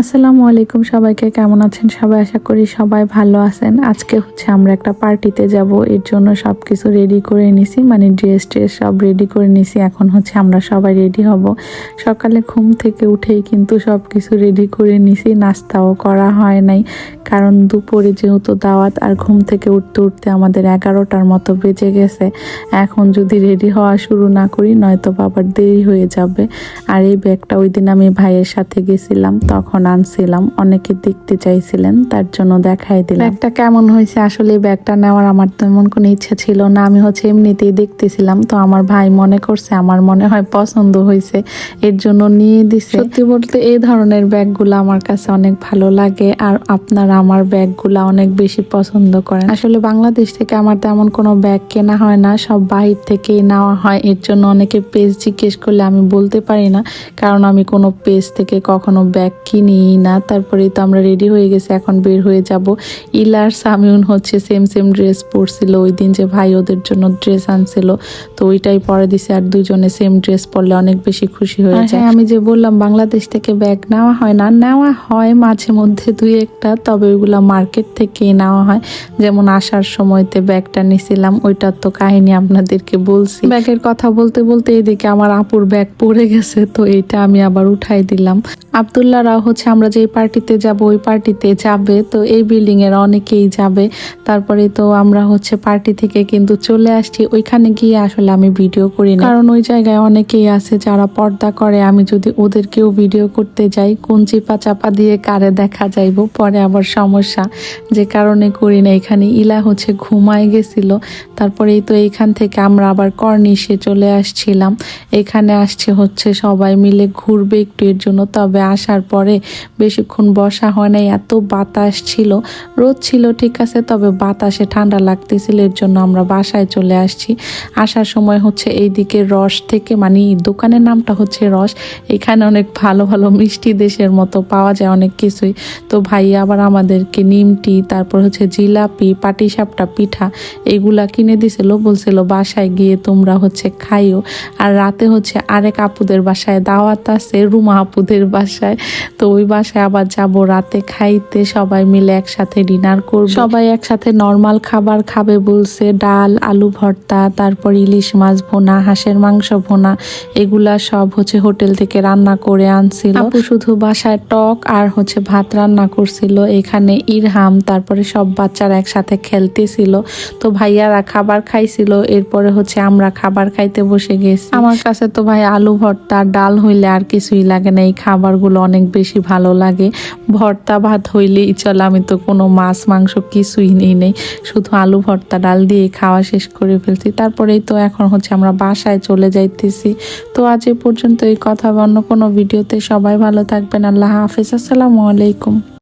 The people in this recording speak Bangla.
আসসালামু আলাইকুম, সবাইকে কেমন আছেন সবাই? আশা করি সবাই ভালো আছেন। আজকে আমরা একটা পার্টিতে যাব, এর জন্য সব কিছু রেডি করে নিছি, মানে ড্রেস সব রেডি করে নিছি। এখন আমরা সবাই রেডি হব। সকালে ঘুম থেকে উঠেই কিন্তু সব কিছু রেডি করে নিছি, নাস্তাও করা হয় নাই, কারণ দুপুরে যেহেতু দাওয়াত, আর ঘুম থেকে উঠতে উঠতে আমাদের 11টার মতো বেজে গেছে। এখন যদি রেডি হওয়া শুরু না করি নয়তো বাবার দেরি হয়ে যাবে। আর এই ব্যাগটা ওই দিন আমি ভাইয়ের সাথে গেছিলাম, তখন আনছিলাম, অনেকে দেখতে চাইছিলেন, তার জন্য দেখাই দিলাম। ব্যাগটা কেমন হয়েছে? আসলে এই ব্যাগটা নেওয়ার আমার তেমন কোনো ইচ্ছা ছিল না, আমি এমনিতেই দেখতেছিলাম, তো আমার ভাই মনে করছে আমার মনে হয় পছন্দ হয়েছে, এর জন্য নিয়ে দিছে। সত্যি বলতে এই ধরনের ব্যাগগুলো আমার কাছে অনেক ভালো লাগে, আর আপনারা আমার ব্যাগগুলা অনেক বেশি পছন্দ করেন। আসলে বাংলাদেশ থেকে আমার তেমন কোনো ব্যাগ কেনা হয় না, সব বাহির থেকেই নেওয়া হয়। এর জন্য অনেকে পেজ জিজ্ঞেস করলে আমি বলতে পারি না, কারণ আমি কোনো পেজ থেকে কখনো ব্যাগ কিনি না। তারপরে তো আমরা রেডি হয়ে গেছি, এখন বের হয়ে যাব। ইলার সামিউন সেম ড্রেস পরছিল ওই দিন, যে ভাই ওদের জন্য ড্রেস আনছিল, তো ওইটাই পরে দিছে। আর দুজনে সেম ড্রেস পরলে অনেক বেশি খুশি হয়ে যায়। আমি যে বললাম বাংলাদেশ থেকে ব্যাগ নেওয়া হয় না, নেওয়া হয় মাঝে মধ্যে দুই একটা, তবে ওইগুলা মার্কেট থেকে নেওয়া হয়। যেমন আসার সময়তে ব্যাগটা নিছিলাম, ওইটার তো কাহিনী আপনাদেরকে বলছি। ব্যাগের কথা বলতে বলতে এদিকে আমার আপুর ব্যাগ পড়ে গেছে, তো এইটা আমি আবার উঠাই দিলাম। আব্দুল্লাহরাও আমরা যে পার্টিতে যাব ওই পার্টিতে যাবে, তো এই বিল্ডিং এর অনেকেই যাবে। তারপরে তো আমরা পার্টি থেকে কিন্তু চলে আসছি। ওইখানে গিয়ে আসলে আমি ভিডিও করি না, কারণ ওই জায়গায় অনেকেই আছে যারা পর্দা করে। আমি যদি ওদেরকেও ভিডিও করতে যাই, কোন চিপা চাপা দিয়ে কারে দেখা যাইব, পরে আবার সমস্যা, যে কারণে করি না। এখানে ইলা ঘুমায় গেছিল। তারপরে তো এইখান থেকে আমরা আবার কর্নিশে চলে আসছিলাম। এখানে আসছে সবাই মিলে ঘুরবে একটু, এর জন্য। তবে আসার পরে বেশিক্ষণ বসা হয় নাই, এত বাতাস ছিল। রোদ ছিল ঠিক আছে, তবে বাতাসে ঠান্ডা লাগতেছিল, এর জন্য আমরা বাসায় চলে আসছি। আসার সময় এইদিকে রস থেকে, মানে দোকানের নামটা রস, এখানে অনেক ভালো ভালো মিষ্টি দেশের মতো পাওয়া যায়, অনেক কিছুই। তো ভাই আবার আমাদেরকে নিমটি, তারপর জিলাপি, পাটিসাপটা পিঠা, এগুলা কিনে দিছিল, বলছিল বাসায় গিয়ে তোমরা খাইও। আর রাতে আরেক আপুদের বাসায় দাওয়াত আছে, রুমা আপুদের বাসায়, তো ওই বাসায় আবার যাব রাতে খাইতে। সবাই মিলে একসাথে ডিনার করব, সবাই একসাথে নর্মাল খাবার খাবে বলছে, ডাল, আলু ভর্তা, তারপর ইলিশ মাছ ভোনা, হাঁসের মাংস ভোনা, এগুলা সব হোটেল থেকে রান্না করে আনছিল। আপু শুধু বাসায় টক আর ভাত রান্না করছিল। এখানে ইরহাম, তারপরে সব বাচ্চারা একসাথে খেলতেছিল। তো ভাইয়ারা খাবার খাইছিল, এরপরে আমরা খাবার খাইতে বসে গেছি। আমার কাছে তো ভাই আলু ভর্তা, ডাল হইলে আর কিছুই লাগে না, এই খাবারগুলো অনেক বেশি ভালো লাগে। ভর্তা ভাত হইলেই চলে, আমি তো কোনো মাছ মাংস কিছুই নেই, শুধু আলু ভর্তা ডাল দিয়ে খাওয়া শেষ করে ফেলছি। তারপরেই তো এখন আমরা বাসায় চলে যাইতেছি। তো আজ এ পর্যন্ত, এই কথা অন্য কোনো ভিডিওতে। সবাই ভালো থাকবেন, আল্লাহ হাফেজ, আসসালামু আলাইকুম।